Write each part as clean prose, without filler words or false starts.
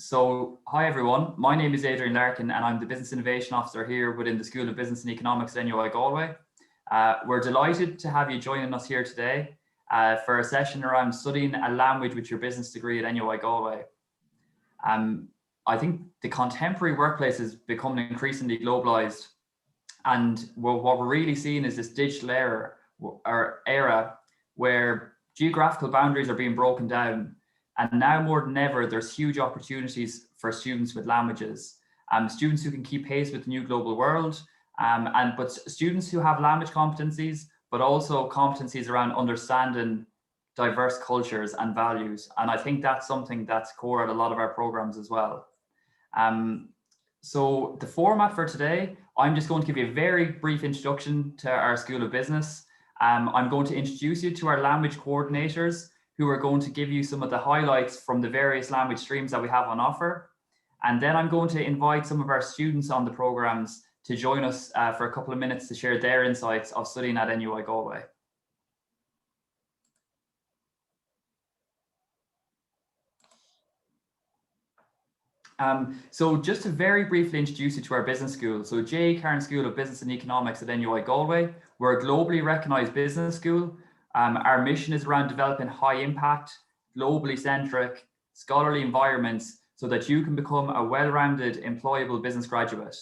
Hi everyone, my name is Adrian Larkin and I'm the Business Innovation Officer here within the School of Business and Economics at NUI Galway. We're delighted to have you joining us here today for a session around studying a language with your business degree at NUI Galway. I think the contemporary workplace is becoming increasingly globalized, and what we're really seeing is this digital era where geographical boundaries are being broken down. And now more than ever, there's huge opportunities for students with languages, students who can keep pace with the new global world, but students who have language competencies, but also competencies around understanding diverse cultures and values. And I think that's something that's core at a lot of our programs as well. So the format for today, I'm just going to give you a very brief introduction to our School of Business. I'm going to introduce you to our language coordinators, who are going to give you some of the highlights from the various language streams that we have on offer. And then I'm going to invite some of our students on the programs to join us for a couple of minutes to share their insights of studying at NUI Galway. So just to very briefly introduce you to our business school. So J. Cairn School of Business and Economics at NUI Galway. We're a globally recognized business school. Our mission is around developing high impact, globally centric, scholarly environments so that you can become a well-rounded, employable business graduate.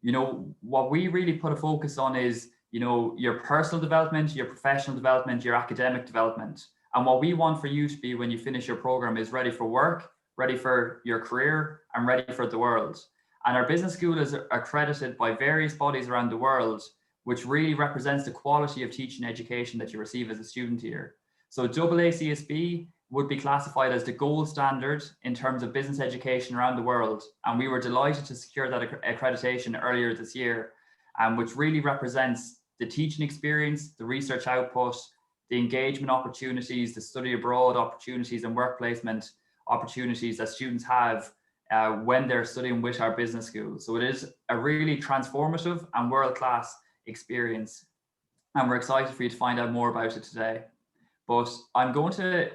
You know, what we really put a focus on is, you know, your personal development, your professional development, your academic development. And what we want for you to be when you finish your program is ready for work, ready for your career, and ready for the world. And our business school is accredited by various bodies around the world, which really represents the quality of teaching education that you receive as a student here. So AACSB would be classified as the gold standard in terms of business education around the world. And we were delighted to secure that accreditation earlier this year, which really represents the teaching experience, the research output, the engagement opportunities, the study abroad opportunities and work placement opportunities that students have when they're studying with our business school. So it is a really transformative and world-class experience, and we're excited for you to find out more about it today. But I'm going to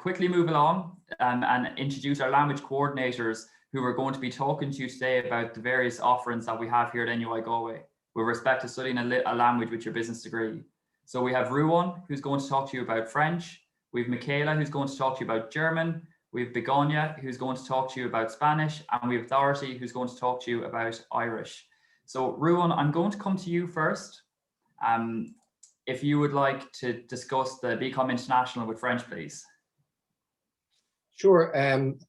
quickly move along and introduce our language coordinators, who are going to be talking to you today about the various offerings that we have here at NUI Galway with respect to studying a language with your business degree. So we have Ruan, who's going to talk to you about French. We have Michaela, who's going to talk to you about German. We have Begonia, who's going to talk to you about Spanish, and we have Dorothy, who's going to talk to you about Irish. So Ruan, I'm going to come to you first. If you would like to discuss the BCom International with French, please. Sure.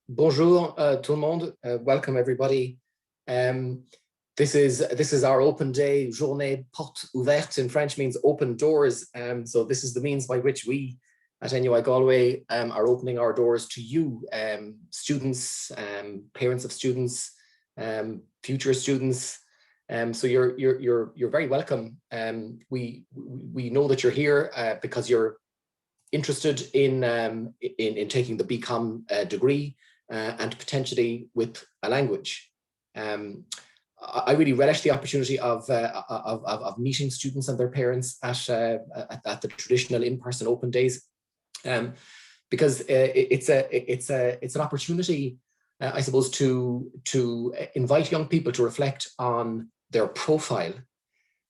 Bonjour tout le monde. Welcome everybody. This is our open day. Journée porte ouverte in French means open doors. So this is the means by which we at NUI Galway are opening our doors to you, students, parents of students, future students. So you're very welcome. We know that you're here because you're interested in taking the BCom degree and potentially with a language. I really relish the opportunity of meeting students and their parents at the traditional in-person open days, because it's an opportunity, I suppose, to invite young people to reflect on their profile.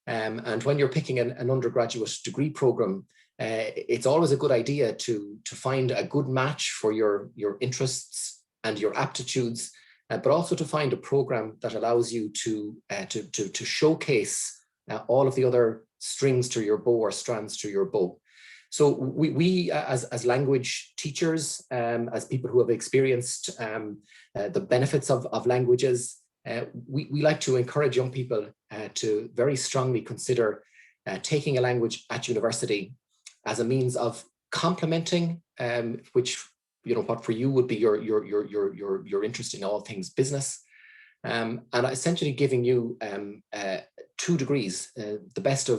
And when you're picking an undergraduate degree program, it's always a good idea to find a good match for your interests and your aptitudes, but also to find a program that allows you to showcase all of the other strings to your bow or strands to your bow. So we as language teachers, as people who have experienced the benefits of languages, we like to encourage young people to very strongly consider taking a language at university as a means of complementing, which, you know, what for you would be your interest in all things business, and essentially giving you 2 degrees, the best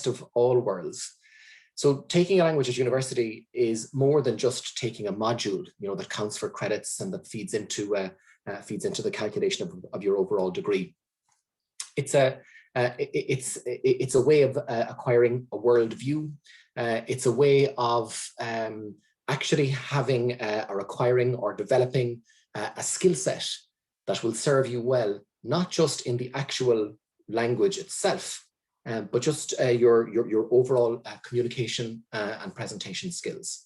of all worlds. So taking a language at university is more than just taking a module, you know, that counts for credits and that feeds into the calculation of your overall degree. It's a way of acquiring a worldview. It's a way of actually having or acquiring or developing a skill set that will serve you well, not just in the actual language itself, but just your overall communication and presentation skills.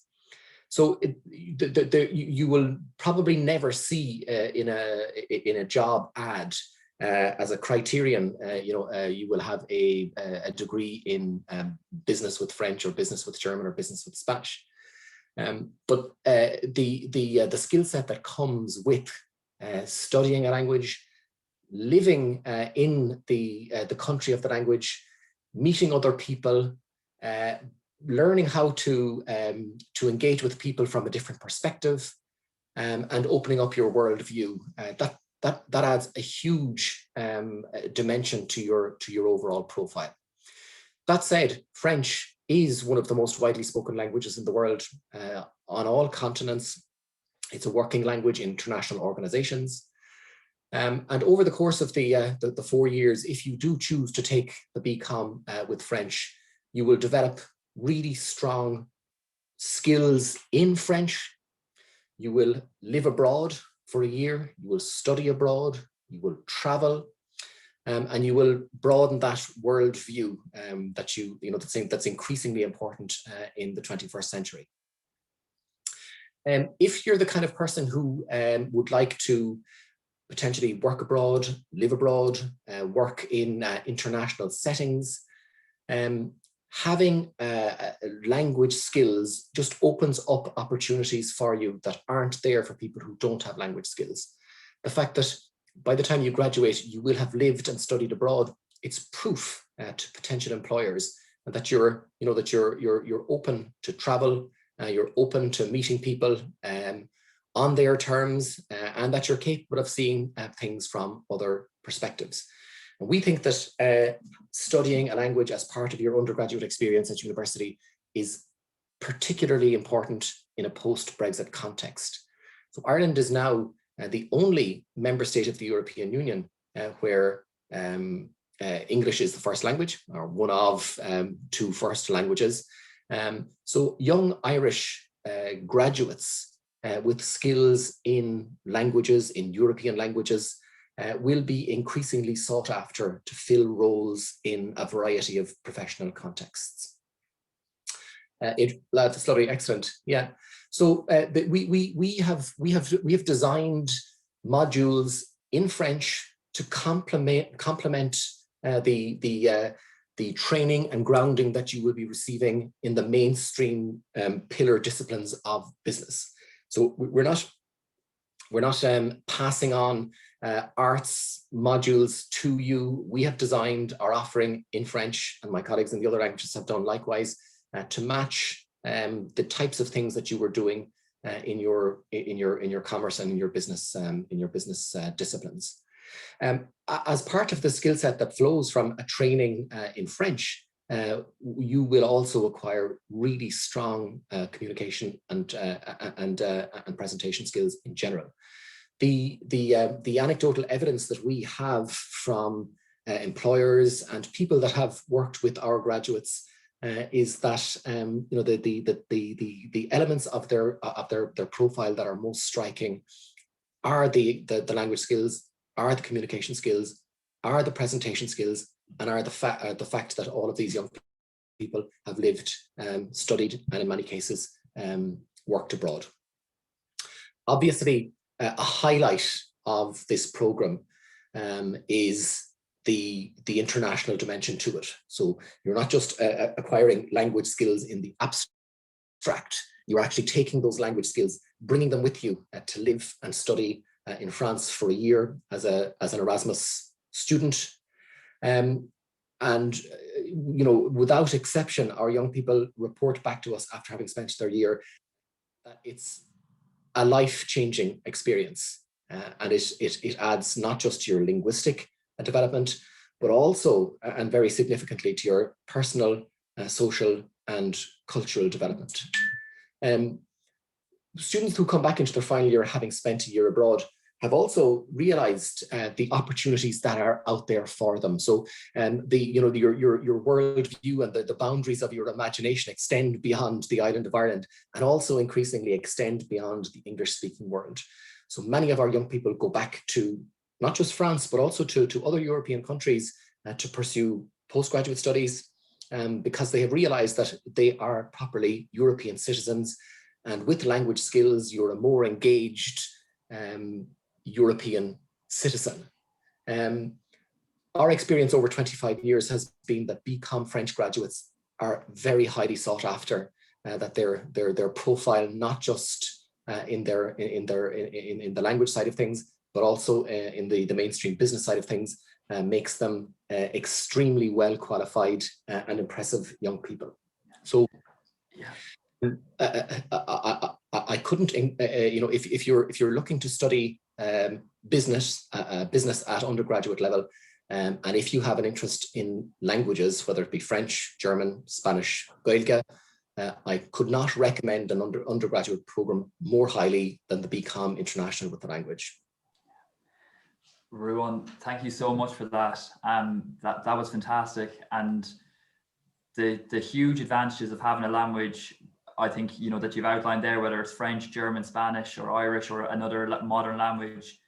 So you will probably never see in a job ad as a criterion, you will have a degree in business with French or business with German or business with Spanish. But the skill set that comes with studying a language, living in the country of the language, meeting other people, learning how to engage with people from a different perspective, and opening up your worldview. That adds a huge dimension to your overall profile. That said, French is one of the most widely spoken languages in the world on all continents. It's a working language in international organizations. And over the course of the 4 years, if you do choose to take the BCom with French, you will develop really strong skills in French. You will live abroad for a year, you will study abroad, you will travel, and you will broaden that worldview that's increasingly important in the 21st century. If you're the kind of person who would like to potentially work abroad, live abroad, work in international settings, having language skills just opens up opportunities for you that aren't there for people who don't have language skills. The fact that by the time you graduate, you will have lived and studied abroad, it's proof to potential employers that you're open to travel, you're open to meeting people on their terms, and that you're capable of seeing things from other perspectives. And we think that studying a language as part of your undergraduate experience at university is particularly important in a post-Brexit context. So Ireland is now the only member state of the European Union where English is the first language, or one of 2 first languages. So young Irish graduates with skills in languages, in European languages, will be increasingly sought after to fill roles in a variety of professional contexts. That's lovely, excellent. Yeah. So we have designed modules in French to complement the training and grounding that you will be receiving in the mainstream pillar disciplines of business. So we're not passing on arts modules to you. We have designed our offering in French, and my colleagues in the other languages have done likewise, to match the types of things that you were doing in your commerce and in your business disciplines. As part of the skill set that flows from a training in French, you will also acquire really strong communication and presentation skills in general. The anecdotal evidence that we have from employers and people that have worked with our graduates is that the elements of their profile that are most striking are the language skills, are the communication skills, are the presentation skills, and are the fact that all of these young people have lived, studied, and in many cases worked abroad. Obviously, a highlight of this program is the international dimension to it. So you're not just acquiring language skills in the abstract, you're actually taking those language skills, bringing them with you to live and study in France for a year as an Erasmus student. And without exception, our young people report back to us after having spent their year that it's a life-changing experience, and it adds not just to your linguistic development, but also, and very significantly, to your personal, social, and cultural development. Students who come back into their final year having spent a year abroad have also realized the opportunities that are out there for them. So your worldview and the boundaries of your imagination extend beyond the island of Ireland, and also increasingly extend beyond the English-speaking world. So many of our young people go back to not just France, but also to other European countries to pursue postgraduate studies because they have realized that they are properly European citizens. And with language skills, you're a more engaged European citizen. Our experience over 25 years has been that BCom French graduates are very highly sought after, that their profile, not just in the language side of things, but also in the mainstream business side of things, makes them extremely well qualified and impressive young people. So I couldn't, if you're looking to study business at undergraduate level, and if you have an interest in languages, whether it be French, German, Spanish, Gaeilge, I could not recommend an undergraduate program more highly than the BCom International with the language. Ruan, thank you so much for that. That was fantastic, and the huge advantages of having a language, I think, that you've outlined there, whether it's French, German, Spanish, or Irish, or another modern language,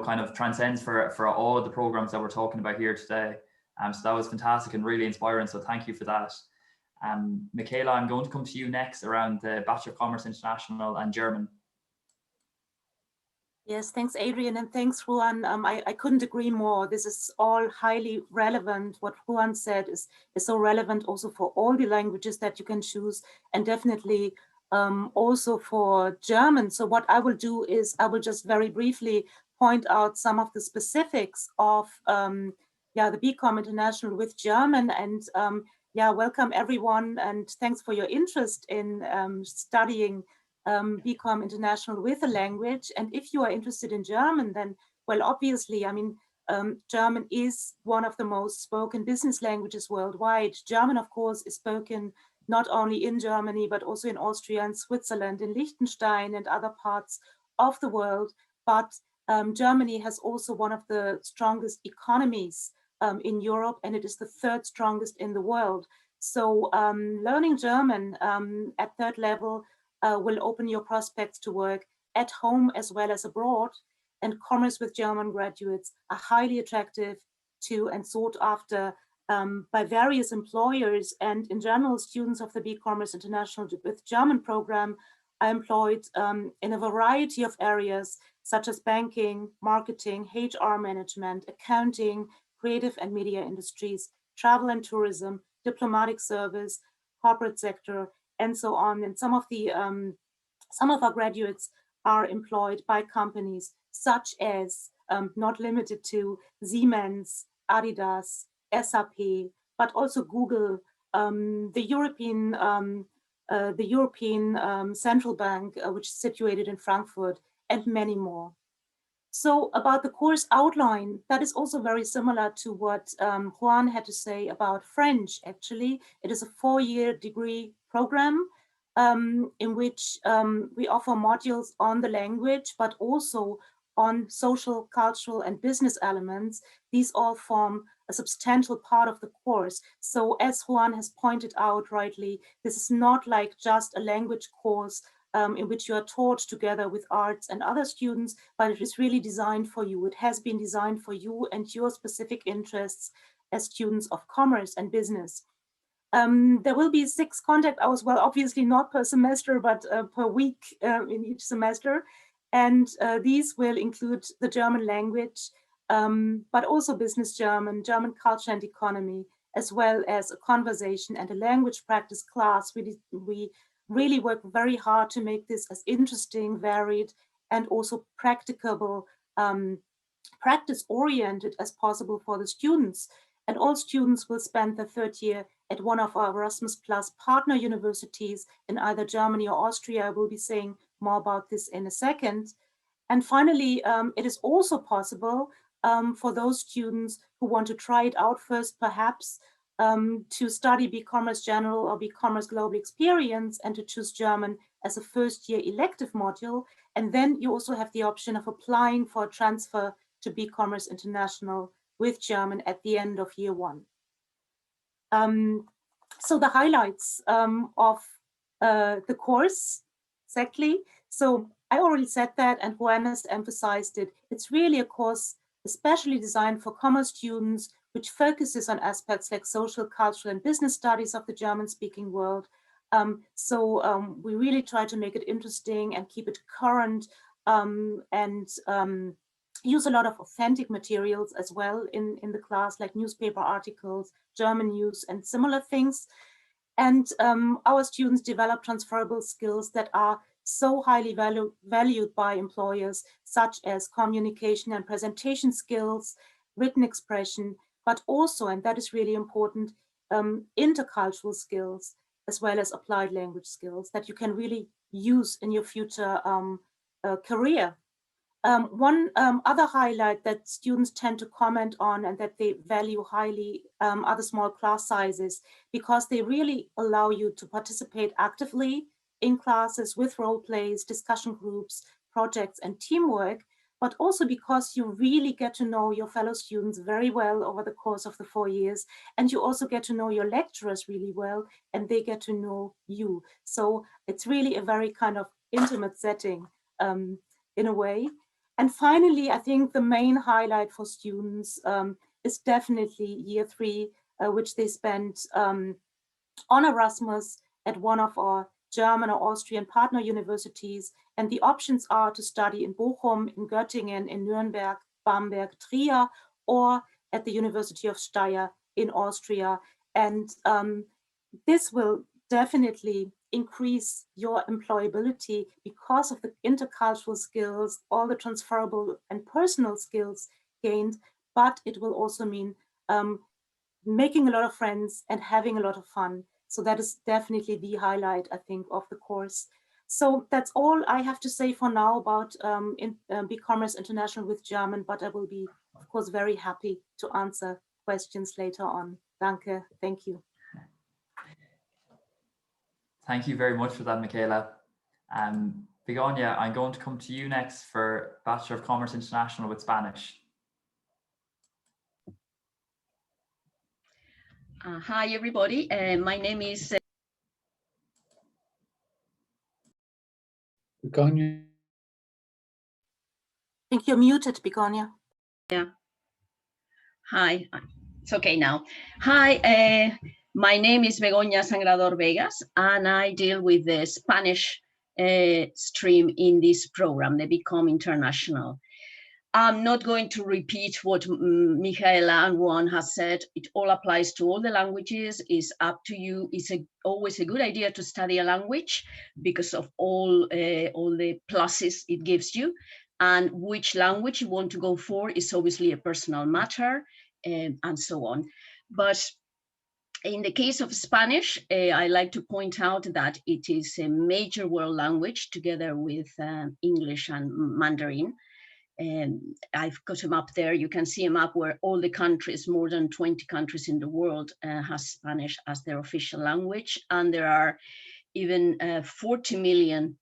kind of transcends for all of the programs that we're talking about here today. So that was fantastic and really inspiring. So thank you for that. Michaela, I'm going to come to you next around the Bachelor of Commerce International and German. Yes, thanks, Adrian, and thanks, Ruan. I couldn't agree more. This is all highly relevant. What Ruan said is so relevant also for all the languages that you can choose, and definitely also for German. So what I will do is I will just very briefly point out some of the specifics of the BCom International with German, and welcome everyone, and thanks for your interest in studying BCom International with a language. And if you are interested in German, then, well, obviously, I mean, German is one of the most spoken business languages worldwide. German, of course, is spoken not only in Germany, but also in Austria and Switzerland, in Liechtenstein and other parts of the world. But Germany has also one of the strongest economies in Europe, and it is the third strongest in the world. So learning German at third level will open your prospects to work at home as well as abroad. And commerce with German graduates are highly attractive to and sought after by various employers. And in general, students of the BCommerce International with German program are employed in a variety of areas, such as banking, marketing, HR management, accounting, creative and media industries, travel and tourism, diplomatic service, corporate sector, and so on. And some of our graduates are employed by companies such as, not limited to, Siemens, Adidas, SAP, but also Google, the European Central Bank, which is situated in Frankfurt, and many more. So about the course outline, that is also very similar to what Juan had to say about French. Actually, it is a 4-year degree program in which we offer modules on the language, but also on social, cultural, and business elements. These all form a substantial part of the course. So as Juan has pointed out rightly, this is not like just a language course in which you are taught together with arts and other students, but it is really designed for you. It has been designed for you and your specific interests as students of commerce and business. There will be 6 contact hours, well, obviously not per semester, but per week in each semester. And these will include the German language, but also business German, German culture and economy, as well as a conversation and a language practice class. We really work very hard to make this as interesting, varied, and also practicable, practice-oriented as possible for the students. And all students will spend the 3rd year at one of our Erasmus Plus partner universities in either Germany or Austria. I will be saying more about this in a second. And finally, it is also possible for those students who want to try it out first, perhaps, to study BCommerce General or BCommerce Global Experience and to choose German as a 1st-year elective module. And then you also have the option of applying for a transfer to BCommerce International with German at the end of year 1. So the highlights of the course, exactly. So I already said that, and Juan has emphasized it. It's really a course especially designed for commerce students, which focuses on aspects like social, cultural, and business studies of the German-speaking world. We really try to make it interesting and keep it current, and use a lot of authentic materials as well in the class, like newspaper articles, German news, and similar things. And our students develop transferable skills that are so highly valued by employers, such as communication and presentation skills, written expression, but also, and that is really important, intercultural skills, as well as applied language skills that you can really use in your future career. One other highlight that students tend to comment on and that they value highly are the small class sizes, because they really allow you to participate actively in classes with role plays, discussion groups, projects, and teamwork, but also because you really get to know your fellow students very well over the course of the 4 years. And you also get to know your lecturers really well, and they get to know you. So it's really a very kind of intimate setting in a way. And finally, I think the main highlight for students is definitely year 3, which they spent on Erasmus at one of our German or Austrian partner universities. And the options are to study in Bochum, in Göttingen, in Nuremberg, Bamberg, Trier, or at the University of Steyr in Austria. And this will definitely increase your employability because of the intercultural skills, all the transferable and personal skills gained, but it will also mean making a lot of friends and having a lot of fun. So that is definitely the highlight, I think, of the course. So that's all I have to say for now about BCommerce International with German, but I will be, of course, very happy to answer questions later on. Danke, thank you. Thank you very much for that, Michaela. Begonia, I'm going to come to you next for Bachelor of Commerce International with Spanish. Hi, everybody. My name is Begonia. I think you're muted, Begonia. Yeah. Hi. It's okay now. Hi. My name is Begoña Sangrador Vegas, and I deal with the Spanish stream in this program, the Become International. I'm not going to repeat what Michaela and Juan has said. It all applies to all the languages. It's up to you. It's always a good idea to study a language because of all the pluses it gives you. And which language you want to go for is obviously a personal matter, and so on. But in the case of Spanish, I like to point out that it is a major world language together with English and Mandarin. I've got a map there. You can see a map where all the countries, more than 20 countries in the world, has Spanish as their official language. And there are even 40 million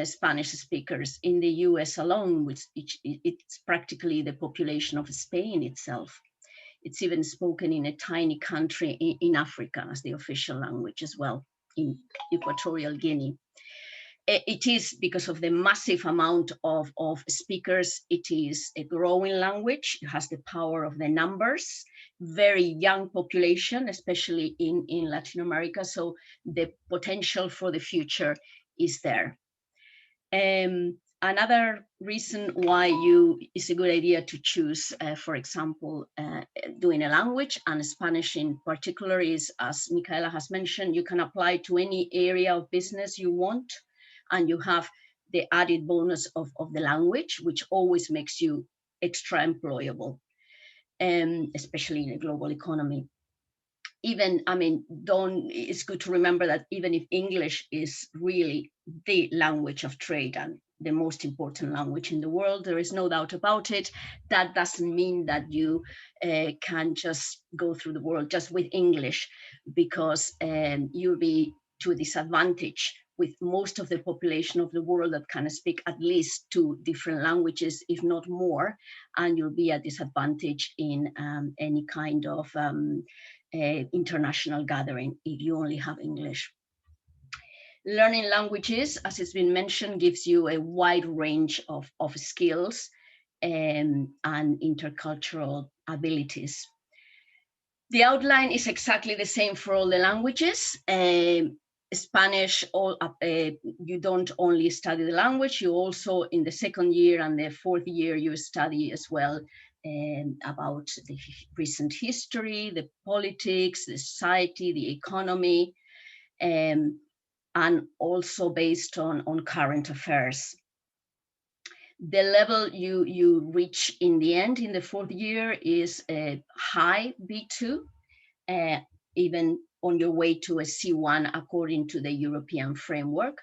Spanish speakers in the US alone, which it's practically the population of Spain itself. It's even spoken in a tiny country in Africa as the official language as well, in Equatorial Guinea. It is, because of the massive amount of speakers, it is a growing language. It has the power of the numbers, very young population, especially in Latin America. So the potential for the future is there. Another reason why it's a good idea to choose, for example, doing a language, and Spanish in particular, is, as Michaela has mentioned, you can apply to any area of business you want, and you have the added bonus of the language, which always makes you extra employable, especially in a global economy. Even, I mean, it's good to remember that even if English is really the language of trade and the most important language in the world, there is no doubt about it, that doesn't mean that you can just go through the world just with English, because you'll be to a disadvantage with most of the population of the world that can speak at least 2 different languages, if not more, and you'll be at disadvantage in any kind of international gathering if you only have English. Learning languages, as it's been mentioned, gives you a wide range of skills and intercultural abilities. The outline is exactly the same for all the languages. Spanish, you don't only study the language, you also in the second year and the fourth year, you study as well about the recent history, the politics, the society, the economy, and also based on current affairs. The level you reach in the end in the fourth year is a high B2, even on your way to a C1 according to the European framework.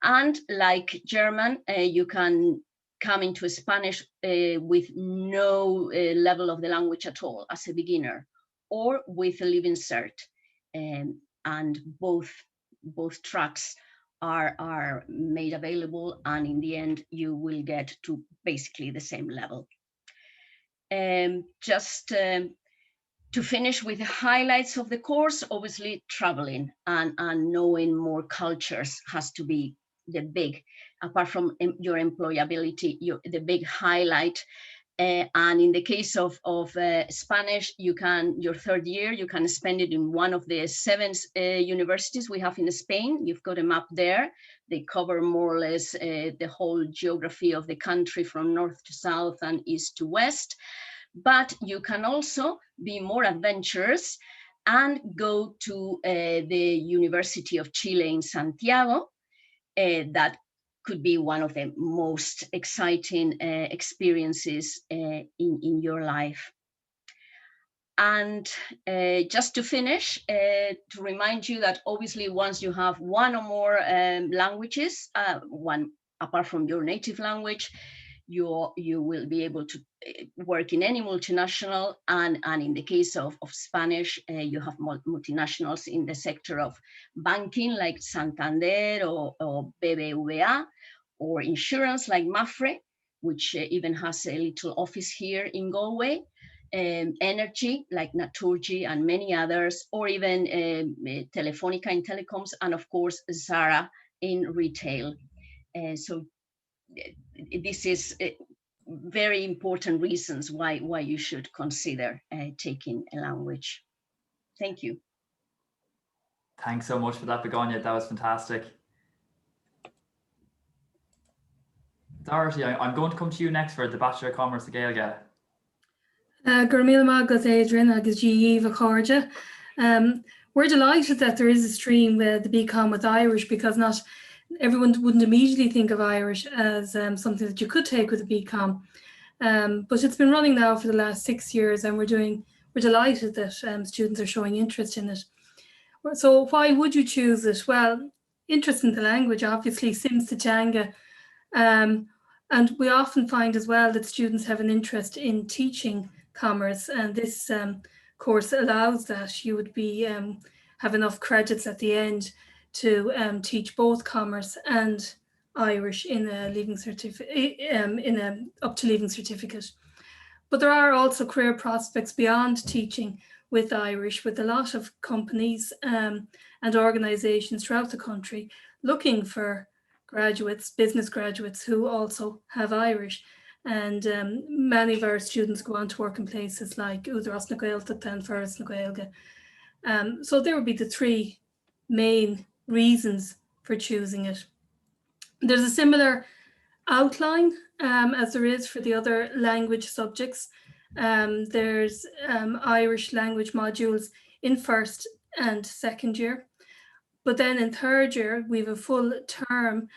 And like German, you can come into Spanish with no level of the language at all as a beginner, or with a living cert. And both tracks are made available, and in the end you will get to basically the same level. Just to finish with the highlights of the course, obviously traveling and knowing more cultures has to be the big, apart from your employability, the big highlight. And in the case of Spanish, your third year, you can spend it in one of the 7 universities we have in Spain. You've got a map there. They cover more or less the whole geography of the country from north to south and east to west. But you can also be more adventurous and go to the University of Chile in Santiago. That could be one of the most exciting experiences in your life. And just to finish, to remind you that obviously once you have one or more languages, one apart from your native language, you will be able to work in any multinational, and in the case of Spanish, you have multinationals in the sector of banking like Santander or BBVA, or insurance like Mafre, which even has a little office here in Galway, energy like Naturgy and many others, or even Telefonica in telecoms, and of course Zara in retail. So this is very important reasons why you should consider taking a language. Thank you. Thanks so much for that, Begonia. That was fantastic. Dorothy, I'm going to come to you next for the Bachelor of Commerce Gaeilge. Gurmilma agus Adrian agus G.E. Corja. We're delighted that there is a stream, the BCom with Irish, because not everyone wouldn't immediately think of Irish as something that you could take with a BCom. But it's been running now for the last 6 years, and we're delighted that students are showing interest in it. So why would you choose it? Well, interest in the language obviously seems to Changa. And we often find as well that students have an interest in teaching commerce, and this course allows that. You would be have enough credits at the end to teach both commerce and Irish in a leaving certificate, up to leaving certificate. But there are also career prospects beyond teaching with Irish, with a lot of companies and organisations throughout the country looking for graduates, business graduates who also have Irish. And many of our students go on to work in places like Údarás na Gaeltachta and Ferris na Gaeilge. So there would be the 3 main reasons for choosing it. There's a similar outline as there is for the other language subjects. There's Irish language modules in first and second year. But then in third year, we have a full term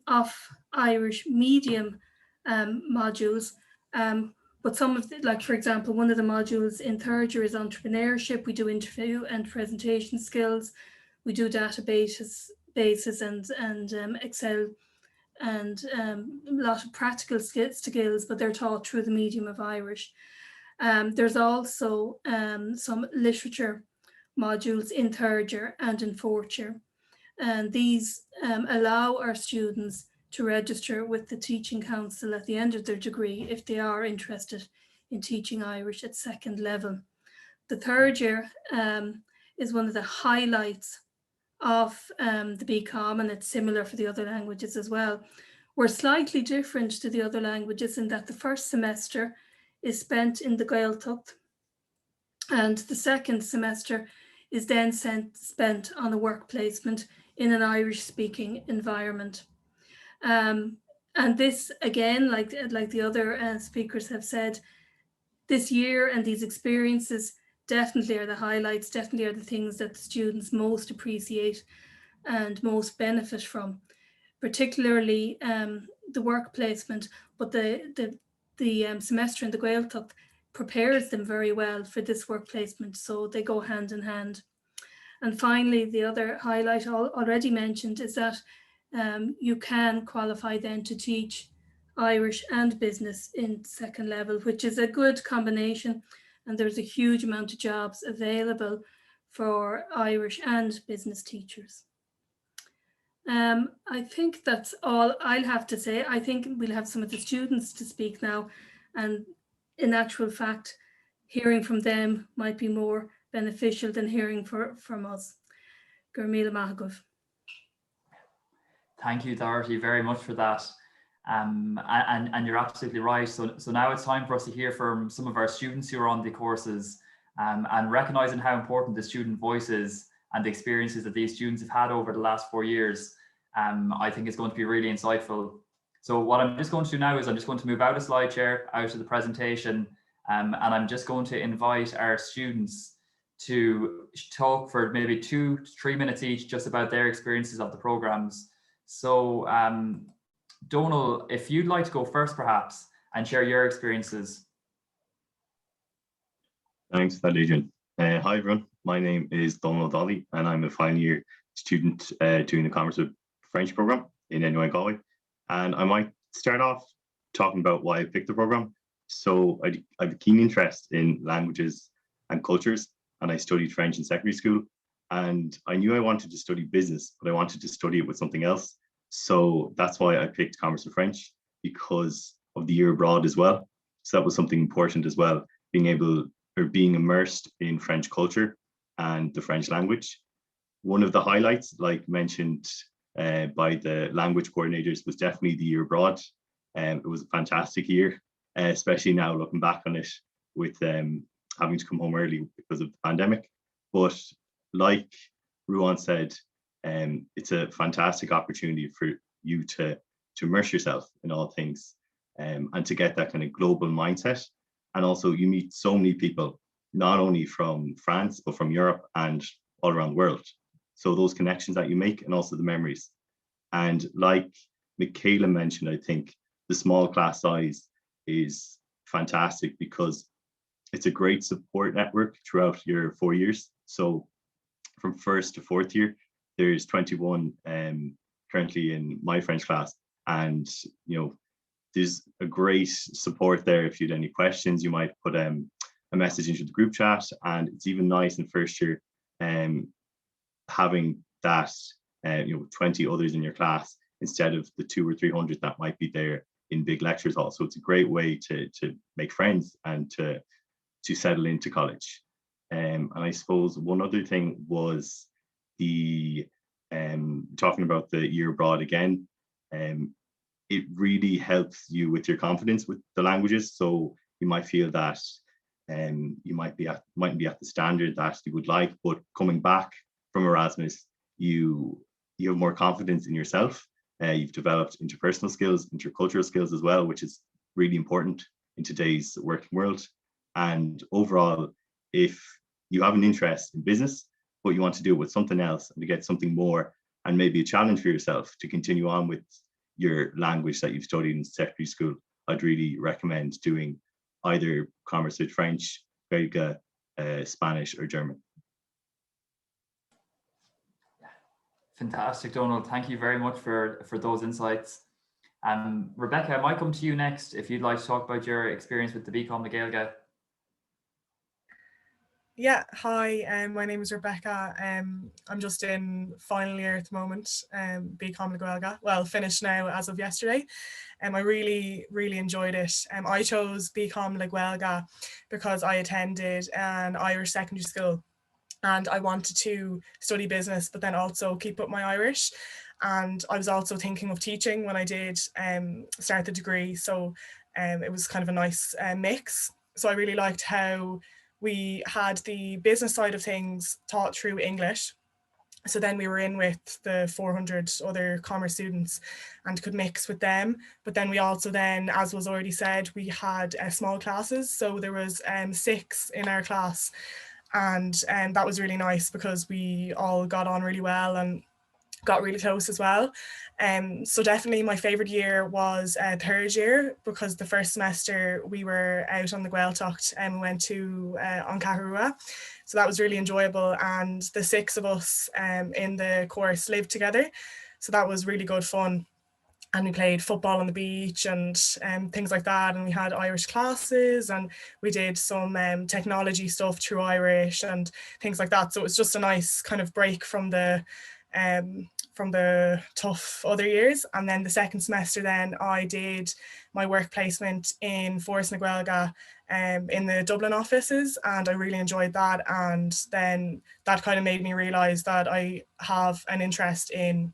of Irish medium modules. But some of the, like for example, one of the modules in third year is entrepreneurship. We do interview and presentation skills. We do databases and Excel, and a lot of practical skills, but they're taught through the medium of Irish. There's also some literature modules in third year and in fourth year. And these allow our students to register with the Teaching Council at the end of their degree if they are interested in teaching Irish at second level. The third year is one of the highlights of the BCom, and it's similar for the other languages as well. We're slightly different to the other languages in that the first semester is spent in the Gaeltacht, and the second semester is then spent on a work placement in an Irish-speaking environment. And this, again, like the other speakers have said, this year and these experiences definitely are the highlights, definitely are the things that the students most appreciate and most benefit from, particularly the work placement, but the semester in the Gaeltacht prepares them very well for this work placement, so they go hand in hand. And finally, the other highlight already mentioned is that you can qualify then to teach Irish and business in second level, which is a good combination, and there's a huge amount of jobs available for Irish and business teachers. I think that's all I'll have to say. I think we'll have some of the students to speak now, and in actual fact, hearing from them might be more beneficial than hearing from us. Gurmila Mahagov. Thank you, Dorothy, very much for that. And you're absolutely right. So now it's time for us to hear from some of our students who are on the courses, and recognizing how important the student voice is and the experiences that these students have had over the last 4 years. I think it's going to be really insightful. So what I'm just going to do now is I'm just going to move out of SlideShare, out of the presentation, and I'm just going to invite our students to talk for maybe 2 to 3 minutes each just about their experiences of the programs. So Donal, if you'd like to go first perhaps and share your experiences. Thanks for that, Adrian. Hi everyone, my name is Donal Dolly and I'm a final year student doing the Commerce with French program in NUI Galway. And I might start off talking about why I picked the program. So I have a keen interest in languages and cultures, and I studied French in secondary school. And I knew I wanted to study business, but I wanted to study it with something else. So that's why I picked Commerce with French, because of the year abroad as well. So that was something important as well, being immersed in French culture and the French language. One of the highlights, like mentioned by the language coordinators, was definitely the year abroad. It was a fantastic year, especially now looking back on it with having to come home early because of the pandemic. But like Ruan said, it's a fantastic opportunity for you to immerse yourself in all things and to get that kind of global mindset. And also you meet so many people, not only from France, but from Europe and all around the world. So those connections that you make and also the memories. And like Michaela mentioned, I think the small class size is fantastic because it's a great support network throughout your 4 years. So from first to fourth year, there's 21 currently in my French class. And, you know, there's a great support there. If you had any questions, you might put a message into the group chat. And it's even nice in first year having that, 20 others in your class instead of the 200 or 300 that might be there in big lectures hall. So it's a great way to make friends and to settle into college. And I suppose one other thing was the talking about the year abroad again. It really helps you with your confidence with the languages. So you might feel that you mightn't be at the standard that you would like, but coming back from Erasmus, you have more confidence in yourself. You've developed interpersonal skills, intercultural skills as well, which is really important in today's working world. And overall, if you have an interest in business, but you want to do it with something else and to get something more and maybe a challenge for yourself to continue on with your language that you've studied in secondary school, I'd really recommend doing either Commerce with French, Belga, Spanish or German. Fantastic, Donald. Thank you very much for those insights. Rebecca, I might come to you next if you'd like to talk about your experience with the BCom na Gaeilge. Yeah, hi, my name is Rebecca. I'm just in final year at the moment, BCom na Gaeilge. Well, finished now as of yesterday. I really enjoyed it. I chose BCom na Gaeilge because I attended an Irish secondary school. and I wanted to study business, but then also keep up my Irish. And I was also thinking of teaching when I did start the degree. So it was kind of a nice mix. So I really liked how we had the business side of things taught through English. So then we were in with the 400 other commerce students and could mix with them. But then we also then, as was already said, we had small classes. So there was 6 in our class. And that was really nice because we all got on really well and got really close as well. So definitely my favourite year was third year, because the first semester we were out on the Gaeltacht and went to An Caharua. So that was really enjoyable, and the 6 of us in the course lived together. So that was really good fun. And we played football on the beach and things like that. And we had Irish classes, and we did some technology stuff through Irish and things like that. So it was just a nice kind of break from the tough other years. And then the second semester then I did my work placement in Force na Gaeilge in the Dublin offices, and I really enjoyed that. And then that kind of made me realise that I have an interest in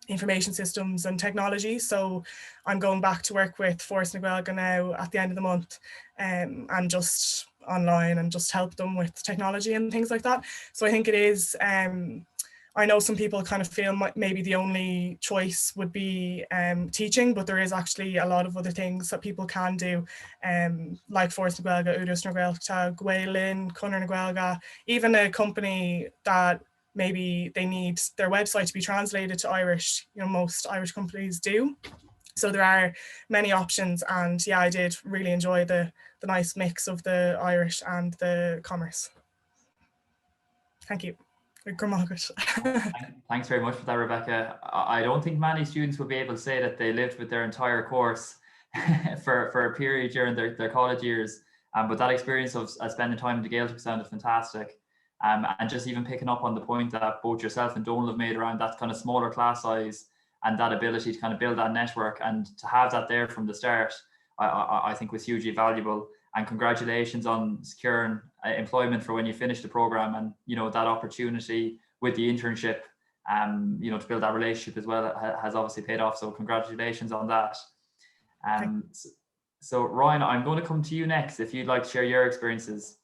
information systems and technology. So I'm going back to work with Force na Gaeilge now at the end of the month, and just online and just help them with technology and things like that. So I think it is, I know some people kind of feel maybe the only choice would be teaching, but there is actually a lot of other things that people can do, like Force na Gaeilge, Údas na Gaeltachta, Gaelin, Cunner na Gaeilge, even a company that maybe they need their website to be translated to Irish. You know, most Irish companies do. So there are many options, and yeah, I did really enjoy the nice mix of the Irish and the commerce. Thank you. Thanks very much for that, Rebecca. I don't think many students will be able to say that they lived with their entire course for a period during their college years, but that experience of spending time in the Gaeltacht sounded fantastic. And just even picking up on the point that both yourself and Donal have made around that kind of smaller class size and that ability to kind of build that network, and to have that there from the start, I think was hugely valuable. And congratulations on securing employment for when you finish the program, and you know that opportunity with the internship, you know, to build that relationship as well has obviously paid off. So congratulations on that. So Ryan, I'm going to come to you next if you'd like to share your experiences.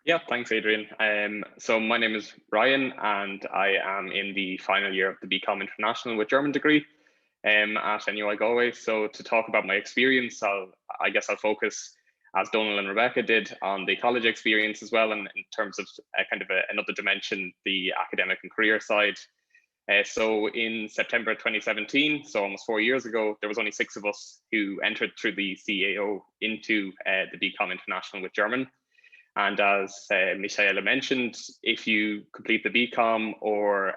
Yeah, thanks, Adrian. So my name is Ryan, and I am in the final year of the BCom International with German degree at NUI Galway. So to talk about my experience, I guess I'll focus, as Donal and Rebecca did, on the college experience as well, and in terms of another dimension, the academic and career side. So in September 2017, so almost 4 years ago, there was only 6 of us who entered through the CAO into the BCom International with German. And as Michaela mentioned, if you complete the BCom or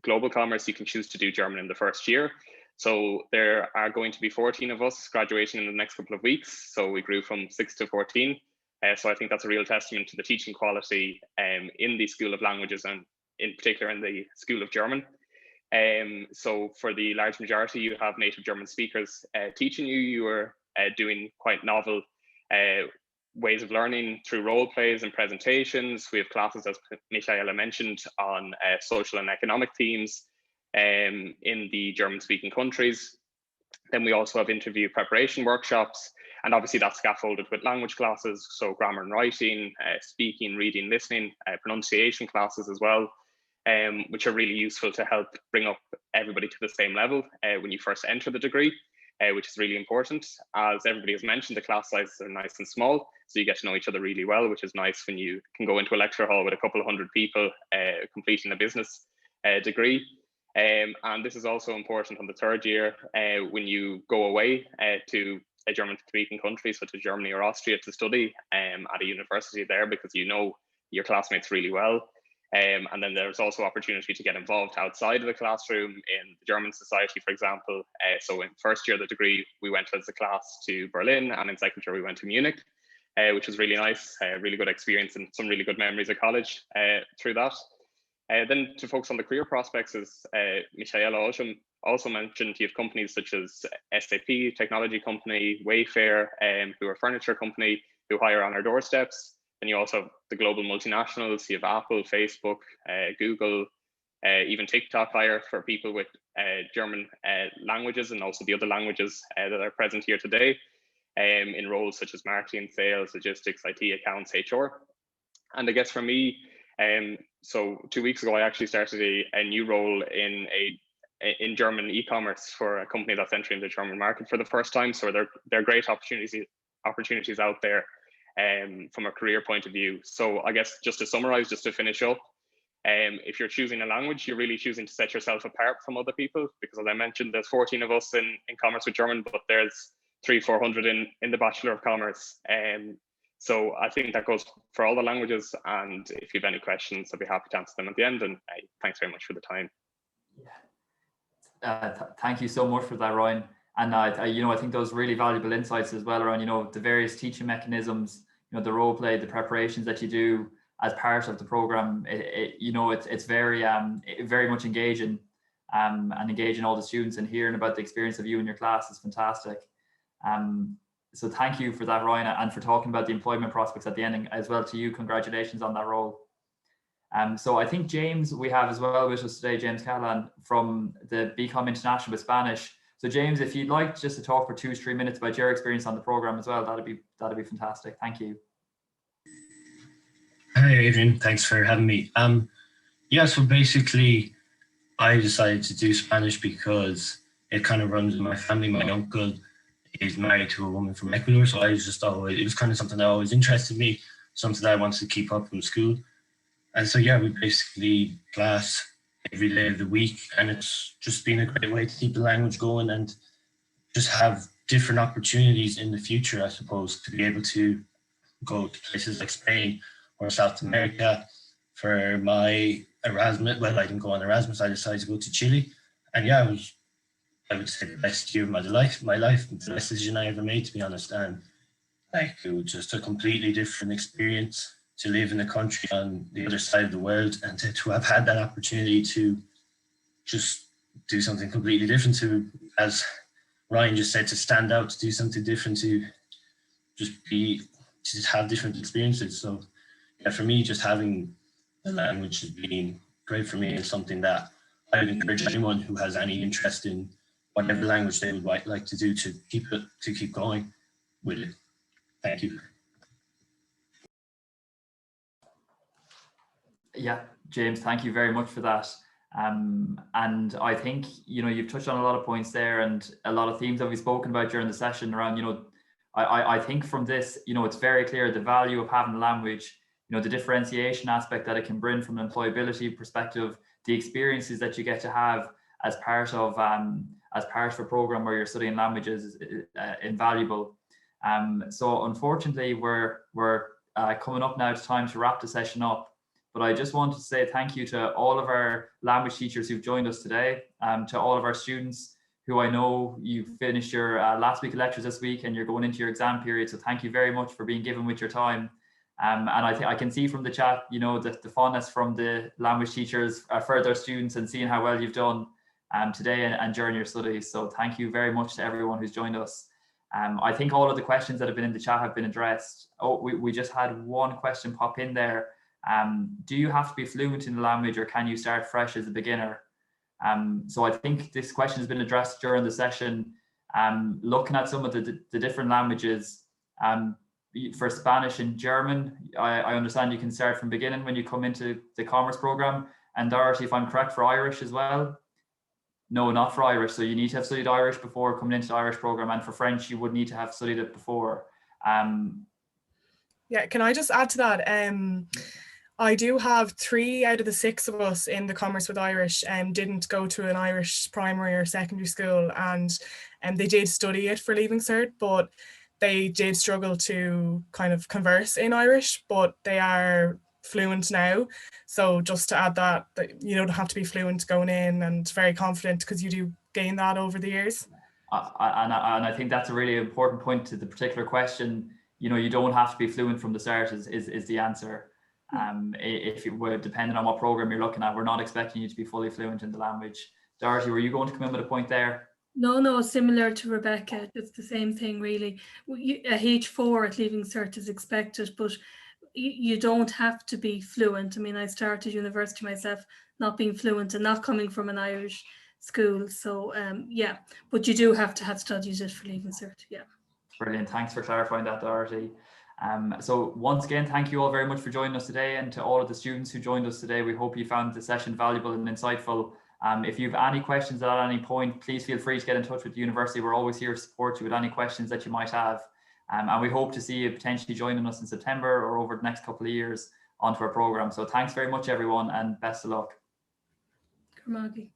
Global Commerce, you can choose to do German in the first year. So there are going to be 14 of us graduating in the next couple of weeks. So we grew from 6 to 14. So I think that's a real testament to the teaching quality in the School of Languages, and in particular in the School of German. So for the large majority, you have native German speakers teaching you. You are doing quite novel ways of learning through role plays and presentations. We have classes, as Michaela mentioned, on social and economic themes in the German-speaking countries. Then we also have interview preparation workshops, and obviously that's scaffolded with language classes, so grammar and writing, speaking, reading, listening, pronunciation classes as well, which are really useful to help bring up everybody to the same level when you first enter the degree. Which is really important. As everybody has mentioned, the class sizes are nice and small, so you get to know each other really well, which is nice when you can go into a lecture hall with a couple of hundred people completing a business degree. And this is also important on the third year when you go away to a German-speaking country, such as Germany or Austria, to study at a university there, because you know your classmates really well. And then there's also opportunity to get involved outside of the classroom in the German Society, for example. So in first year of the degree, we went as a class to Berlin, and in second year, we went to Munich, which was really nice, really good experience, and some really good memories of college through that. Then to focus on the career prospects, as Michaela also mentioned, you have companies such as SAP, technology company, Wayfair, who are a furniture company, who hire on our doorsteps. Then you also have the global multinationals. You have Apple, Facebook, Google, even TikTok hire for people with German languages and also the other languages that are present here today in roles such as marketing, sales, logistics, IT, accounts, HR. And I guess for me, so 2 weeks ago, I actually started a new role in German e-commerce for a company that's entering the German market for the first time. So there are great opportunities out there from a career point of view. So I guess just to summarize, just to finish up, if you're choosing a language, you're really choosing to set yourself apart from other people, because as I mentioned, there's 14 of us in Commerce with German, but there's 300-400 in the Bachelor of Commerce. So I think that goes for all the languages. And if you have any questions, I'll be happy to answer them at the end. And thanks very much for the time. Thank you so much for that, Ryan. And I think those really valuable insights as well around, the various teaching mechanisms, the role play, the preparations that you do as part of the program. It's very much engaging, and engaging all the students, and hearing about the experience of you and your class is fantastic. So thank you for that, Ryan, and for talking about the employment prospects at the end as well. To you, congratulations on that role. So I think James, we have as well with us today, James Callahan from the BCom International with Spanish. So James, if you'd like just to talk for 2 to 3 minutes about your experience on the program as well, that'd be fantastic. Thank you. Hi, Adrian. Thanks for having me. So basically, I decided to do Spanish because it kind of runs in my family. My uncle is married to a woman from Ecuador, so I just always, it was kind of something that always interested me, something that I wanted to keep up from school. And so, we basically class every day of the week, and it's just been a great way to keep the language going and just have different opportunities in the future, I suppose, to be able to go to places like Spain or South America. For my Erasmus, well, I didn't go on Erasmus, I decided to go to Chile. And it was, I would say, the best year of my life, the best decision I ever made, to be honest. And it was just a completely different experience to live in a country on the other side of the world, and to have had that opportunity to just do something completely different, to, as Ryan just said, to stand out, to do something different, to have different experiences. So for me, just having the language has been great for me, and something that I would encourage anyone who has any interest in whatever language they would like to do to keep going with it. Thank you. Yeah, James, thank you very much for that. And I think, you've touched on a lot of points there, and a lot of themes that we've spoken about during the session around, I think from this, it's very clear the value of having the language, the differentiation aspect that it can bring from an employability perspective, the experiences that you get to have as part of a program where you're studying languages is invaluable. So unfortunately, we're coming up now. It's time to wrap the session up. But I just want to say thank you to all of our language teachers who've joined us today, to all of our students who I know you've finished your last week of lectures this week and you're going into your exam period. So thank you very much for being given with your time. And I can see from the chat, the fondness from the language teachers for their students, and seeing how well you've done today and during your studies. So thank you very much to everyone who's joined us. I think all of the questions that have been in the chat have been addressed. Oh, we just had one question pop in there. Do you have to be fluent in the language, or can you start fresh as a beginner? So I think this question has been addressed during the session. Looking at some of the different languages, for Spanish and German, I understand you can start from beginning when you come into the commerce program. And Dorothy, if I'm correct, for Irish as well? No, not for Irish. So you need to have studied Irish before coming into the Irish program, and for French, you would need to have studied it before. Yeah, can I just add to that? I do have 3 out of the 6 of us in the Commerce with Irish didn't go to an Irish primary or secondary school, and they did study it for Leaving Cert, but they did struggle to kind of converse in Irish, but they are fluent now. So just to add that you don't have to be fluent going in, and very confident, because you do gain that over the years. And I think that's a really important point to the particular question. You don't have to be fluent from the start is the answer. If you were, depending on what program you're looking at, we're not expecting you to be fully fluent in the language. Dorothy, were you going to come in with a point there? No, similar to Rebecca, it's the same thing really. A H4 at Leaving Cert is expected, but you don't have to be fluent. I mean, I started university myself not being fluent and not coming from an Irish school. So yeah, but you do have to have studied it for Leaving Cert. Yeah. Brilliant. Thanks for clarifying that, Dorothy. So once again, thank you all very much for joining us today, and to all of the students who joined us today. We hope you found the session valuable and insightful. If you have any questions at any point, please feel free to get in touch with the university. We're always here to support you with any questions that you might have. And we hope to see you potentially joining us in September or over the next couple of years onto our program. So thanks very much, everyone, and best of luck. Good morning.